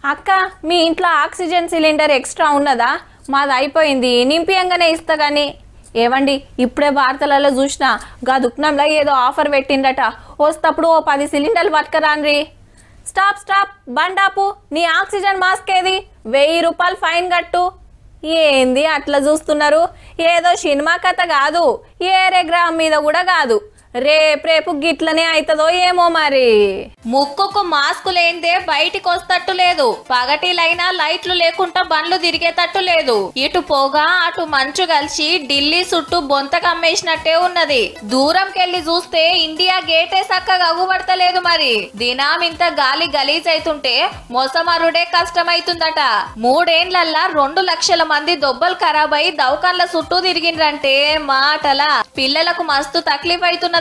అక్క మీ ఇంట్లో oxygen cylinder extra ఉన్నదా? మాది అయిపోయింది, నింపియంగానే ఇస్తా గానీ. ఏవండి, ఇప్పుడే వార్తలలో చూసినా గా దుఃఖంలో ఏదో ఆఫర్ పెట్టిండట, వస్తప్పుడు ఓ 10 సిలిండర్లు పట్టుకరాన్రి. స్టాప్ స్టాప్, బండాపు, నీ ఆక్సిజన్ మాస్క్ ఏది? 1000 రూపాయలు ఫైన్ కట్టు. ఏంది అట్లా చూస్తున్నారు? ఏదో సినిమా కథ కాదు, ఏరే గ్రామం మీద కూడా కాదు. రేపు గిట్లనే అవుతుందో ఏమో మరి. ముక్కుకు మాస్కు లేనిదే బయటికి వస్తట్టు లేదు, పగటిలైనా లైట్లు లేకుండా బండ్లు తిరిగేటట్టు లేదు. ఇటు పోగా అటు మంచు కలిసి ఢిల్లీ చుట్టూ బొంత కమ్మేసినట్టే ఉన్నది. దూరంకెళ్లి చూస్తే ఇండియా గేటే చక్కగా అగుపడతలేదు. మరి దినాం ఇంత గాలి గలీజ్ అవుతుంటే మొసమరుడే కష్టమైతుందట. 3 ఏండ్లల్లా 2 లక్షల మంది దొబ్బలు ఖరాబ్ అయి దవకాన్ల చుట్టూ తిరిగిండ్రంటే మాటల. పిల్లలకు మస్తు తక్లీఫ్ అవుతున్నదట.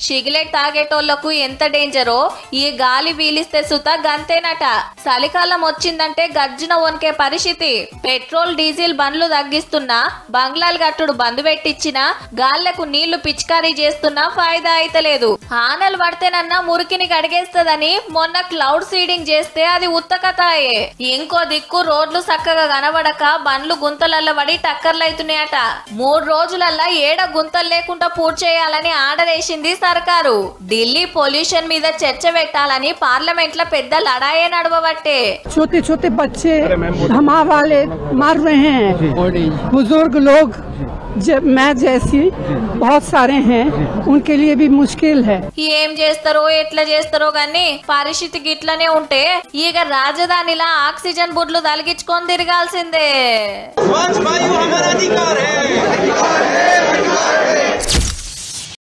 సిగరెట్ తాగేటోళ్లకు ఎంత డేంజరో ఈ గాలి వీలిస్తే సుత గంతేనట. చలికాలం వచ్చిందంటే గజ్జున వణికే పరిస్థితి. పెట్రోల్ డీజిల్ బండ్లు తగ్గిస్తున్నా, బంగ్లాలు కట్టుడు బంద్ పెట్టించినా, గాళ్లకు నీళ్లు పిచికారీ చేస్తున్నా ఫాయిదా అయితలేదు. ఆనలు పడితేనన్నా మురికిని కడిగేస్తదని మొన్న క్లౌడ్ సీడింగ్ చేస్తే అది ఉత్తకతాయే. ఇంకో దిక్కు రోడ్లు చక్కగా కనబడక బండ్లు గుంతలల్ల పడి టక్కర్లైతున్నాయట. 3 రోజులల్లా ఏడ గుంతలు లేకుండా పూర్తి చేయాలని ఆర్డరేసింది సర్కారు. ఢిల్లీ పొల్యూషన్ మీద చర్చ పెట్టాలని పార్లమెంట్ లో పెద్ద లడాయే నడవబట్టే. छोटे छोटे बच्चे धमा वाले मर रहे हैं, बुजुर्ग लोग मैं जैसी बहुत सारे हैं, उनके लिए भी मुश्किल है. ఏం చేస్తారో ఎట్లా చేస్తారో గానీ పరిస్థితి గిట్లనే ఉంటే ఇక రాజధానిలా ఆక్సిజన్ బుడ్లు తలిగించుకొని తిరగాల్సిందే.